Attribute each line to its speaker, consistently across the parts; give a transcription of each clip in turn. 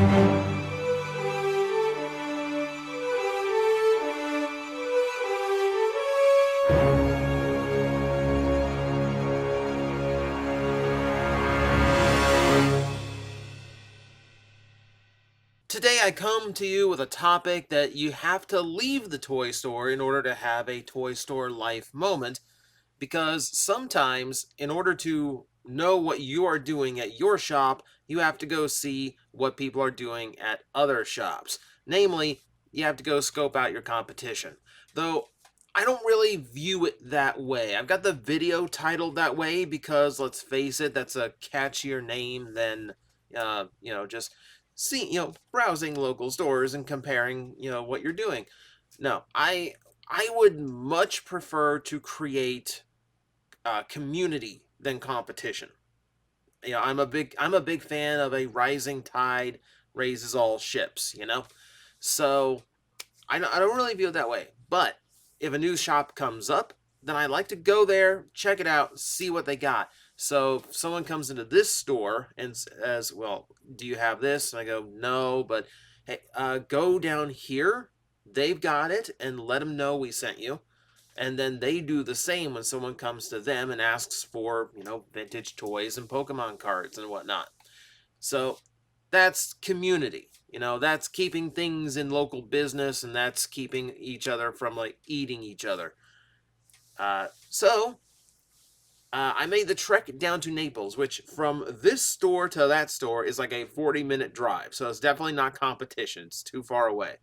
Speaker 1: Today I come to you with a topic that you have to leave the toy store in order to have a toy store life moment, because sometimes in order to know what you are doing at your shop, you have to go see what people are doing at other shops. Namely, you have to go scope out your competition. Though I don't really view it that way. I've got the video titled that way because, let's face it, that's a catchier name than just browsing local stores and comparing, what you're doing. No, I would much prefer to create community than competition. I'm a big fan of a rising tide raises all ships. So I don't really view it that way. But if a new shop comes up, then I like to go there, check it out, see what they got. So if someone comes into this store and says, "Well, do you have this?" And I go, "No, but hey, go down here. They've got it, and let them know we sent you." And then they do the same when someone comes to them and asks for, vintage toys and Pokemon cards and whatnot. So that's community. That's keeping things in local business, and that's keeping each other from like eating each other. So I made the trek down to Naples, which from this store to that store is like a 40-minute drive. So it's definitely not competition. It's too far away.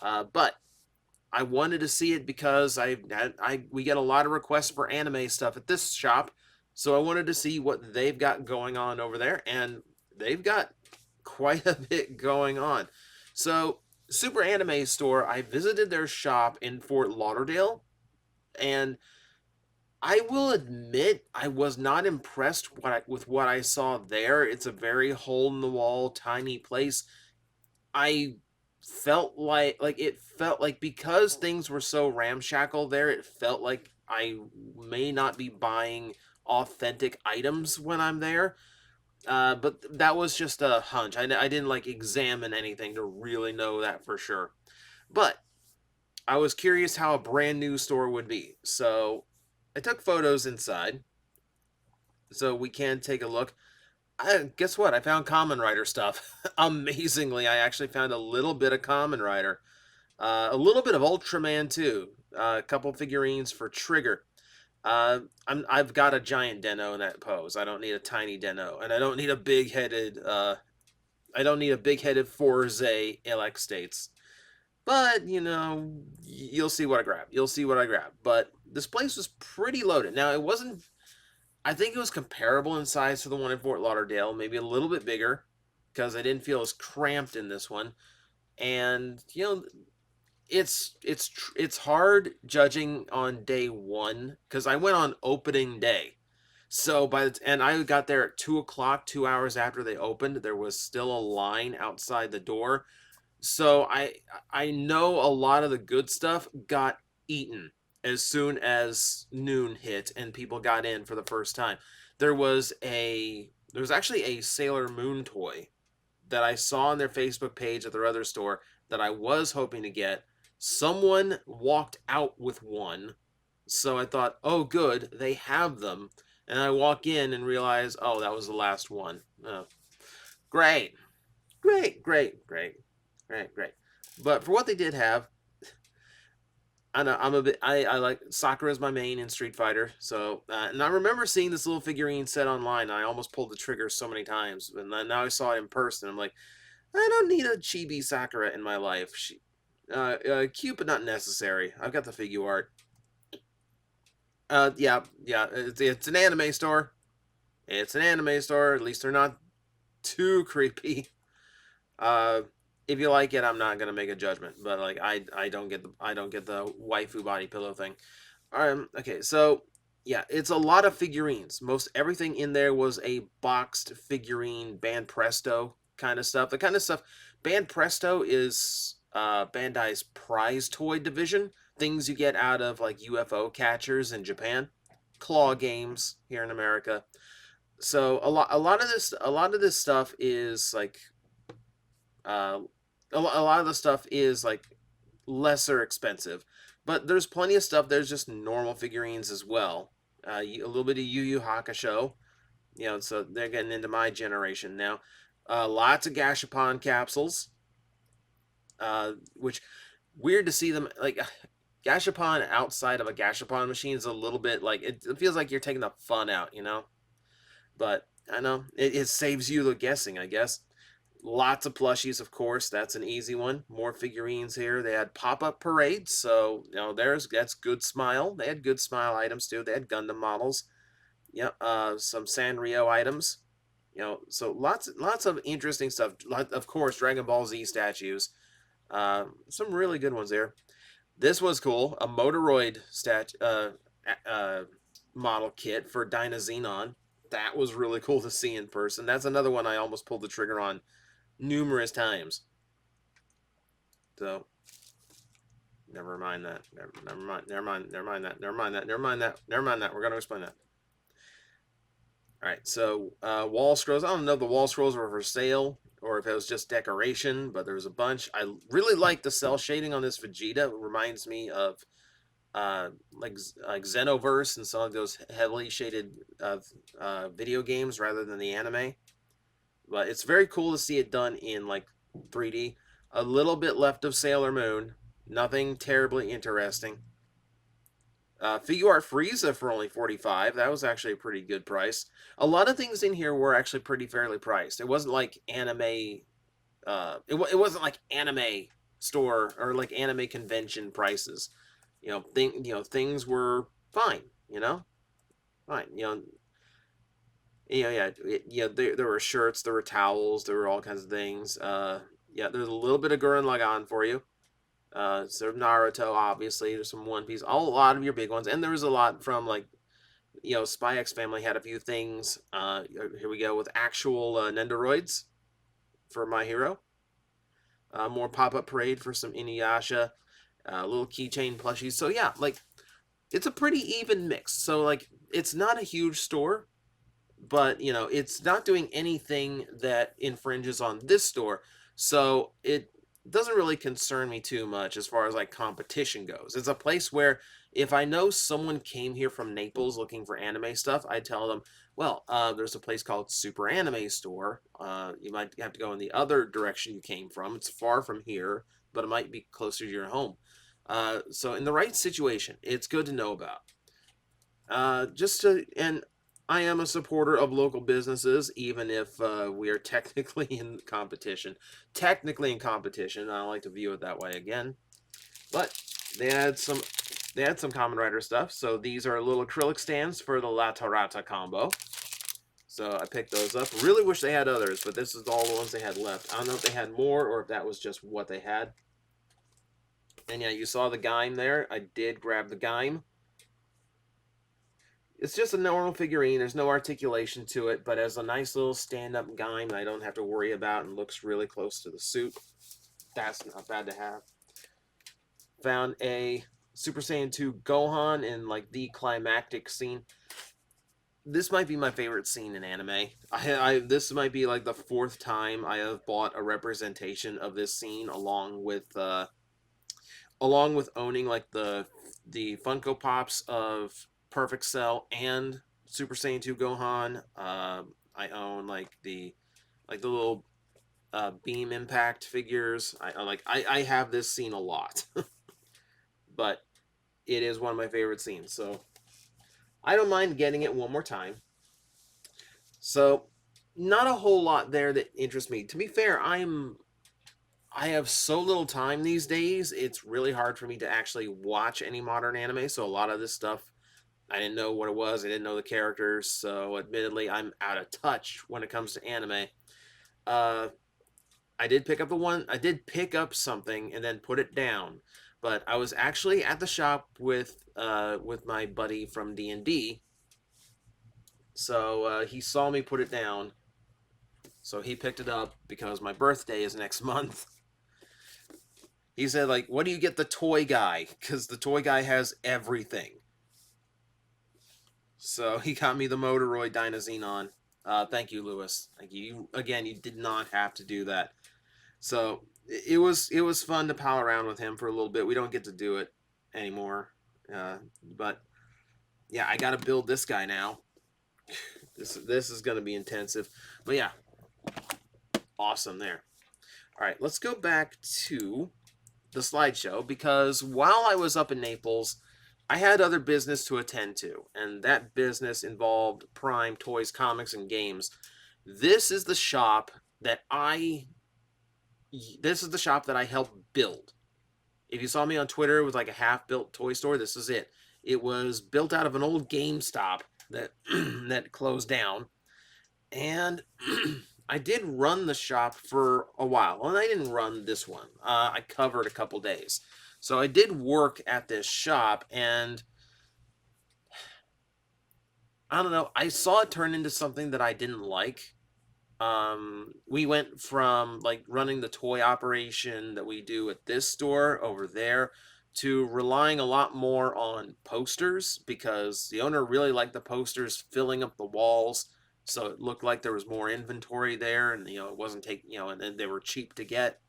Speaker 1: But I wanted to see it because we get a lot of requests for anime stuff at this shop, so I wanted to see what they've got going on over there, and they've got quite a bit going on. So, Super Anime Store, I visited their shop in Fort Lauderdale, and I will admit I was not impressed with what I saw there. It's a very hole in the wall, tiny place. I felt like it felt like, because things were so ramshackle there, it felt like I may not be buying authentic items when I'm there. But that was just a hunch. I didn't like examine anything to really know that for sure. But I was curious how a brand new store would be. So I took photos inside so we can take a look. Guess what? I found Common Rider stuff. Amazingly, I actually found a little bit of Common Rider. A little bit of Ultraman too. A couple figurines for Trigger. I've got a giant Deno in that pose. I don't need a tiny Deno, and I don't need a big-headed. I don't need a big-headed Forze LX States. But you'll see what I grab. You'll see what I grab. But this place was pretty loaded. Now it wasn't. I think it was comparable in size to the one in Fort Lauderdale, maybe a little bit bigger, because I didn't feel as cramped in this one. And it's hard judging on day one because I went on opening day. So and I got there at 2 o'clock, 2 hours after they opened. There was still a line outside the door. So I know a lot of the good stuff got eaten as soon as noon hit and people got in for the first time. There was actually a Sailor Moon toy that I saw on their Facebook page at their other store that I was hoping to get. Someone walked out with one, so I thought, oh, good, they have them. And I walk in and realize, oh, that was the last one. Oh, great, great, great, great, great, great. But for what they did have, I know I'm a bit. I like Sakura's my main in Street Fighter. So and I remember seeing this little figurine set online. And I almost pulled the trigger so many times, and then now I saw it in person. I'm like, I don't need a chibi Sakura in my life. Cute but not necessary. I've got the figure art. Yeah. It's an anime store. It's an anime store. At least they're not too creepy. Uh, if you like it, I'm not gonna make a judgment. But like, I don't get the waifu body pillow thing. Okay, so yeah, it's a lot of figurines. Most everything in there was a boxed figurine, Band Presto kind of stuff. The kind of stuff Band Presto is Bandai's prize toy division. Things you get out of like UFO catchers in Japan, claw games here in America. So a lot of this stuff is like Uh, a lot of the stuff is like lesser expensive, but there's plenty of stuff. There's just normal figurines as well. A little bit of Yu Yu Hakusho, so they're getting into my generation now. Lots of Gashapon capsules, which weird to see them like Gashapon outside of a Gashapon machine is a little bit like it feels like you're taking the fun out. But I know it saves you the guessing, I guess. Lots of plushies, of course. That's an easy one. More figurines here. They had pop-up parades, so that's good Smile. They had good Smile items too. They had Gundam models. Yep. Some Sanrio items. So lots of interesting stuff. Of course, Dragon Ball Z statues. Some really good ones there. This was cool. A Motoroid uh, model kit for Dynazenon. That was really cool to see in person. That's another one I almost pulled the trigger on numerous times. So, never mind that. Never mind that. Never mind that. We're going to explain that. All right, so wall scrolls. I don't know if the wall scrolls were for sale or if it was just decoration, but there was a bunch. I really like the cell shading on this Vegeta. It reminds me of like Xenoverse and some of those heavily shaded video games rather than the anime. But it's very cool to see it done in like 3D. A little bit left of Sailor Moon. Nothing terribly interesting. Figure Art Frieza for only 45. That was actually a pretty good price. A lot of things in here were actually pretty fairly priced. It wasn't like anime. It wasn't like anime store or like anime convention prices. Things were fine. Fine. There were shirts, there were towels, there were all kinds of things. There's a little bit of Gurren Lagann for you. Sort of Naruto, obviously. There's some One Piece, a lot of your big ones, and there was a lot from like, Spy X Family had a few things. Here we go with actual Nendoroids for My Hero. More pop-up parade for some Inuyasha. Little keychain plushies. So yeah, like it's a pretty even mix. So like it's not a huge store, but it's not doing anything that infringes on this store, so it doesn't really concern me too much as far as like competition goes. It's a place where if I know someone came here from Naples looking for anime stuff, I tell them, well, there's a place called Super Anime Store. You might have to go in the other direction you came from. It's far from here, but it might be closer to your home. So in the right situation, it's good to know about. And I am a supporter of local businesses, even if we are technically in competition. Technically in competition, I like to view it that way again. But they had some Kamen Rider stuff. So these are little acrylic stands for the La Tarata combo. So I picked those up. Really wish they had others, but this is all the ones they had left. I don't know if they had more or if that was just what they had. And yeah, you saw the Gaim there. I did grab the Gaim. It's just a normal figurine. There's no articulation to it, but as a nice little stand-up Gaim I don't have to worry about and looks really close to the suit. That's not bad to have. Found a Super Saiyan 2 Gohan in like the climactic scene. This might be my favorite scene in anime. This might be like the 4th time I have bought a representation of this scene along with owning like the Funko Pops of Perfect Cell and Super Saiyan 2 Gohan. I own like the little beam impact figures. I have this scene a lot, but it is one of my favorite scenes. So I don't mind getting it one more time. So not a whole lot there that interests me. To be fair, I have so little time these days. It's really hard for me to actually watch any modern anime. So a lot of this stuff I didn't know what it was. I didn't know the characters, so admittedly, I'm out of touch when it comes to anime. Uh, I did pick up something and then put it down, but I was actually at the shop with my buddy from D&D, so he saw me put it down, so he picked it up because my birthday is next month. He said, like, what do you get the toy guy? Because the toy guy has everything. So he got me the Motoroid Dynazenon. Thank you, Lewis. Thank you. Again, you did not have to do that. So it was fun to pal around with him for a little bit. We don't get to do it anymore, but yeah, I got to build this guy now. This is going to be intensive, but yeah, awesome there. All right, let's go back to the slideshow because while I was up in Naples, I had other business to attend to, and that business involved Prime Toys, Comics, and Games. This is the shop that I this is the shop that I helped build. If you saw me on Twitter with like a half-built toy store, this is it. It was built out of an old GameStop that that closed down, and I did run the shop for a while. Well, I didn't run this one. I covered a couple days, so I did work at this shop, and I don't know. I saw it turn into something that I didn't like. We went from like running the toy operation that we do at this store over there to relying a lot more on posters because the owner really liked the posters filling up the walls, so it looked like there was more inventory there, and it wasn't taking, and they were cheap to get.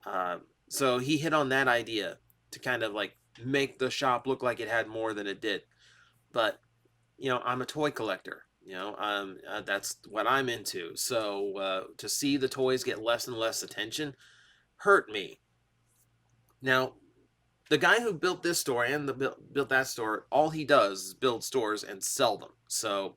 Speaker 1: uh, so he hit on that idea to kind of like make the shop look like it had more than it did. But I'm a toy collector. That's what I'm into. So to see the toys get less and less attention hurt me. Now, the guy who built this store and built that store, all he does is build stores and sell them. So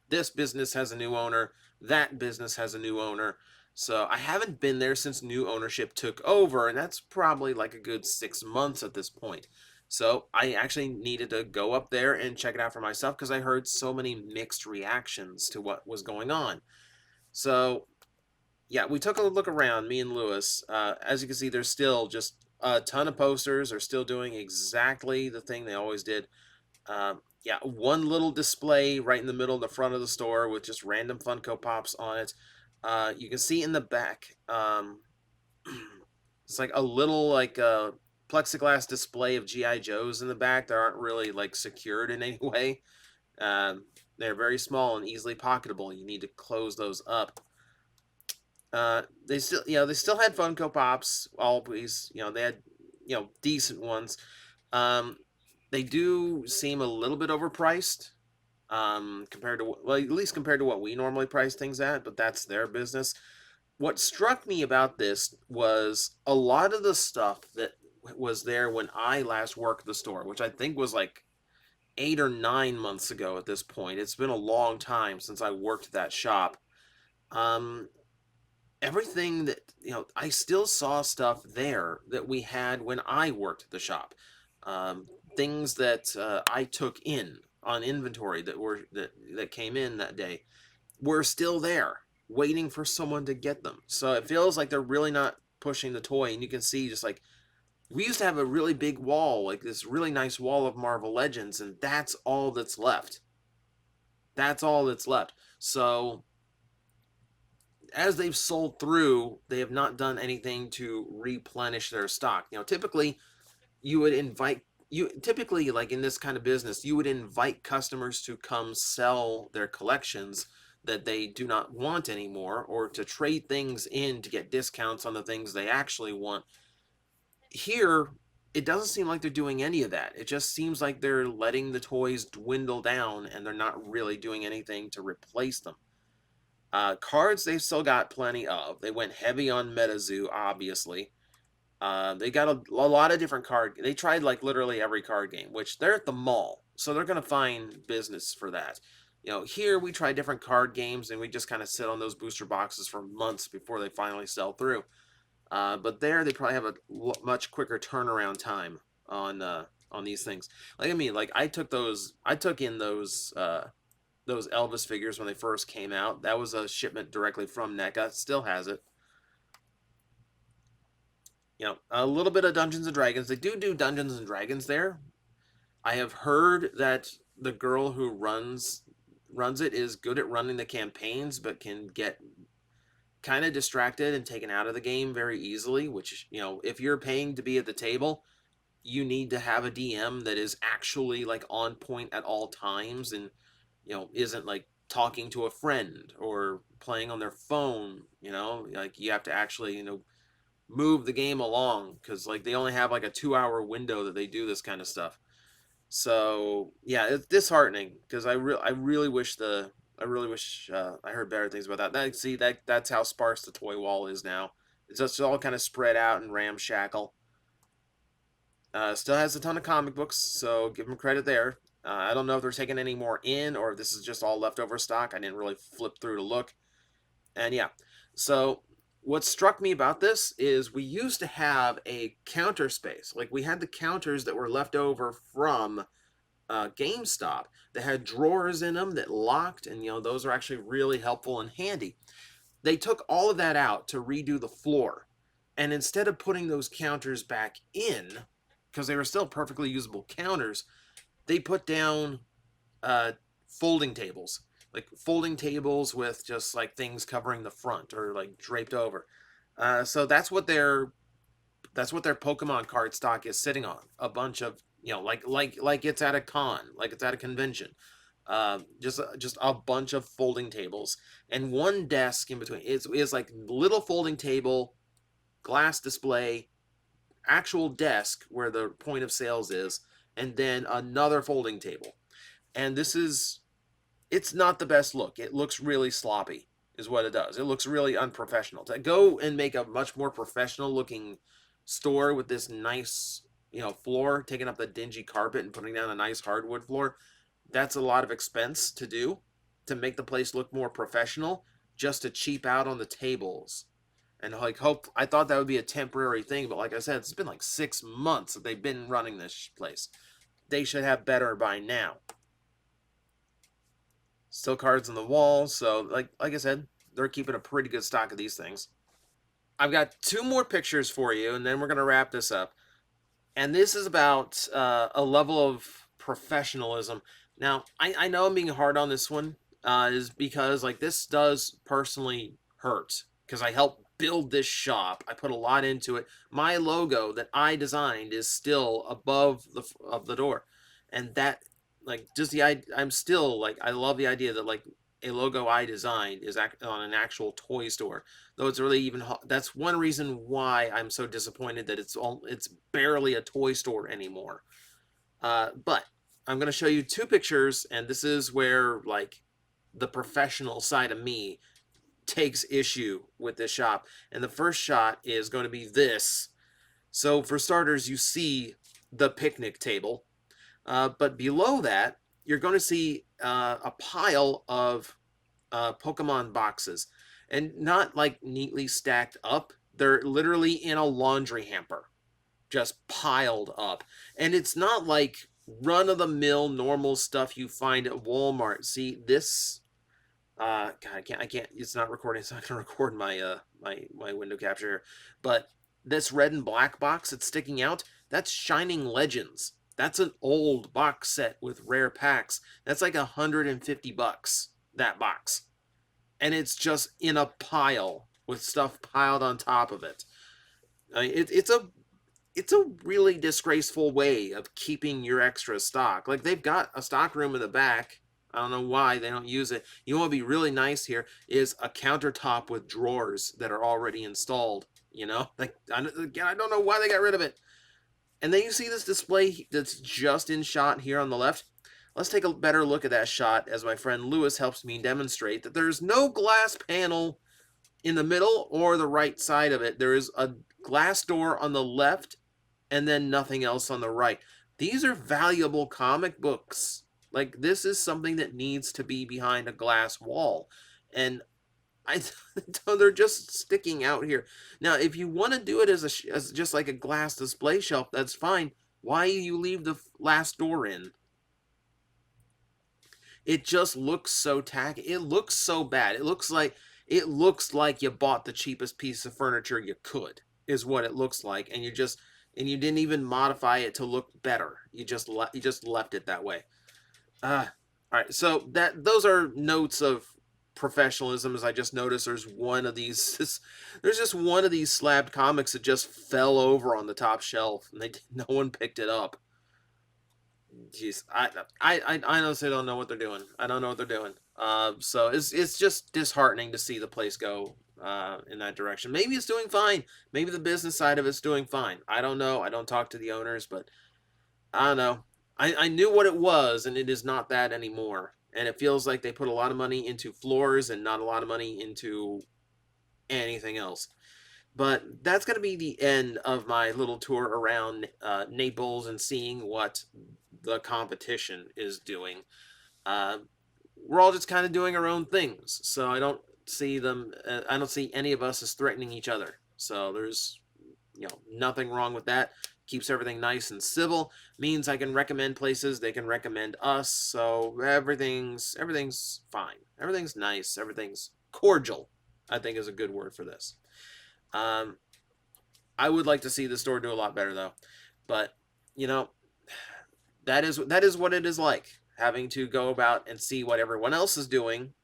Speaker 1: this business has a new owner. That business has a new owner. So I haven't been there since new ownership took over, and that's probably like a good 6 months at this point. So I actually needed to go up there and check it out for myself because I heard so many mixed reactions to what was going on. So yeah, we took a look around, me and Lewis. As you can see, there's still just a ton of posters. They're still doing exactly the thing they always did. Yeah, one little display right in the middle of the front of the store with just random Funko Pops on it. You can see in the back, it's like a little like plexiglass display of GI Joes in the back. They aren't really like secured in any way. They're very small and easily pocketable. You need to close those up. They still had Funko Pops. Always, they had decent ones. Um, they do seem a little bit overpriced compared to, well, at least compared to what we normally price things at, but that's their business. What struck me about this was a lot of the stuff that was there when I last worked the store, which I think was like 8 or 9 months ago at this point. It's been a long time since I worked that shop. Um, Everything that, I still saw stuff there that we had when I worked the shop. Um, Things that I took in on inventory that came in that day were still there, waiting for someone to get them. So it feels like they're really not pushing the toy, and you can see just like we used to have a really big wall, like this really nice wall of Marvel Legends, and that's all that's left. That's all that's left. So as they've sold through, they have not done anything to replenish their stock. Typically you would invite you typically like in this kind of business, you would invite customers to come sell their collections that they do not want anymore or to trade things in to get discounts on the things they actually want. Here, it doesn't seem like they're doing any of that. It just seems like they're letting the toys dwindle down and they're not really doing anything to replace them. Cards they've still got plenty of. They went heavy on MetaZoo, obviously. They got a lot of different card. They tried like literally every card game, which they're at the mall, so they're gonna find business for that. Here we try different card games, and we just kind of sit on those booster boxes for months before they finally sell through. But there, they probably have a much quicker turnaround time on these things. Like like I took in those Elvis figures when they first came out. That was a shipment directly from NECA. Still has it. A little bit of Dungeons and Dragons. They do Dungeons and Dragons there. I have heard that the girl who runs it is good at running the campaigns, but can get kind of distracted and taken out of the game very easily. Which if you're paying to be at the table, you need to have a DM that is actually like on point at all times and isn't like talking to a friend or playing on their phone. Like you have to actually move the game along, because like they only have like a 2 hour window that they do this kind of stuff. So yeah, it's disheartening because I really wish I heard better things about that. That's how sparse the toy wall is now. It's just all kind of spread out and ramshackle. Still has a ton of comic books, so give them credit there. I don't know if they're taking any more in or if this is just all leftover stock. I didn't really flip through to look. And yeah, so what struck me about this is we used to have a counter space. Like we had the counters that were left over from GameStop that had drawers in them that locked, and those are actually really helpful and handy. They took all of that out to redo the floor, and instead of putting those counters back in, because they were still perfectly usable counters, they put down uh, folding tables, like folding tables with just like things covering the front or like draped over. So that's what their Pokemon card stock is sitting on. A bunch of like it's at a con, like it's at a convention. Just a bunch of folding tables and one desk in between. It's like little folding table, glass display, actual desk where the point of sales is, and then another folding table. And it's not the best look. It looks really sloppy, is what it does. It looks really unprofessional. To go and make a much more professional looking store with this nice, floor, taking up the dingy carpet and putting down a nice hardwood floor, that's a lot of expense to do to make the place look more professional, just to cheap out on the tables. And like I thought that would be a temporary thing, but like I said, it's been like 6 months that they've been running this place. They should have better by now. Still cards on the wall, so like I said, they're keeping a pretty good stock of these things. I've got two more pictures for you, and then we're gonna wrap this up. And this is about a level of professionalism. Now, I know I'm being hard on this one, is because like this does personally hurt because I helped build this shop. I put a lot into it. My logo that I designed is still above the door, and that like just I'm still like I love the idea that like a logo I designed is on an actual toy store. Though it's really even that's one reason why I'm so disappointed that it's barely a toy store anymore. But I'm gonna show you two pictures, and this is where like the professional side of me takes issue with this shop. And the first shot is going to be this. So for starters, you see the picnic table, but below that, you're going to see a pile of Pokemon boxes, and not like neatly stacked up. They're literally in a laundry hamper, just piled up. And it's not like run of the mill normal stuff you find at Walmart. See this? God, I can't. It's not recording. It's not going to record my window capture here. But this red and black box that's sticking out, that's Shining Legends. That's an old box set with rare packs. That's like $150. That box, and it's just in a pile with stuff piled on top of it. I mean, it's a really disgraceful way of keeping your extra stock. Like they've got a stock room in the back. I don't know why they don't use it. You know what would be really nice here is a countertop with drawers that are already installed. Like again, I don't know why they got rid of it. And then you see this display that's just in shot here on the left. Let's take a better look at that shot as my friend Lewis helps me demonstrate that there's no glass panel in the middle or the right side of it. There is a glass door on the left and then nothing else on the right. These are valuable comic books. Like this is something that needs to be behind a glass wall. And I they're just sticking out here. Now, if you want to do it as just like a glass display shelf, that's fine. Why you leave the last door in? It just looks so tacky. It looks so bad. It looks like you bought the cheapest piece of furniture you could. Is what it looks like, and you didn't even modify it to look better. You just left it that way. All right. So those are notes of professionalism. As I just noticed, there's one of these. There's just one of these slabbed comics that just fell over on the top shelf, and no one picked it up. Jeez, I honestly don't know what they're doing. I don't know what they're doing. So it's just disheartening to see the place go. in that direction. Maybe it's doing fine. Maybe the business side of it's doing fine. I don't know. I don't talk to the owners, but I don't know. I knew what it was, and it is not that anymore. And it feels like they put a lot of money into floors and not a lot of money into anything else. But that's going to be the end of my little tour around Naples and seeing what the competition is doing. Uh, we're all just kind of doing our own things, so I don't see them. I don't see any of us as threatening each other. So there's, nothing wrong with that. Keeps everything nice and civil. Means I can recommend places, they can recommend us. So everything's fine. Everything's nice. Everything's cordial, I think is a good word for this. I would like to see the store do a lot better though, but you know that is what it is like having to go about and see what everyone else is doing,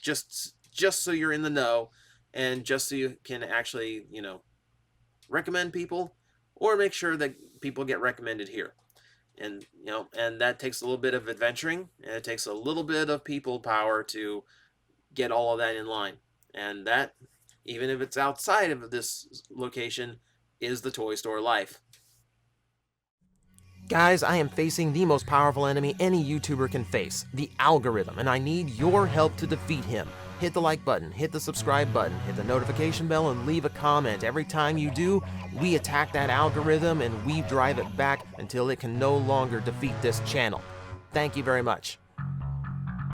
Speaker 1: just so you're in the know, and just so you can actually recommend people or make sure that people get recommended here. And and that takes a little bit of adventuring, and it takes a little bit of people power to get all of that in line. And that, even if it's outside of this location, is the toy store life. Guys, I am facing the most powerful enemy any YouTuber can face, the algorithm, and I need your help to defeat him. Hit the like button, hit the subscribe button, hit the notification bell, and leave a comment. Every time you do, we attack that algorithm and we drive it back until it can no longer defeat this channel. Thank you very much.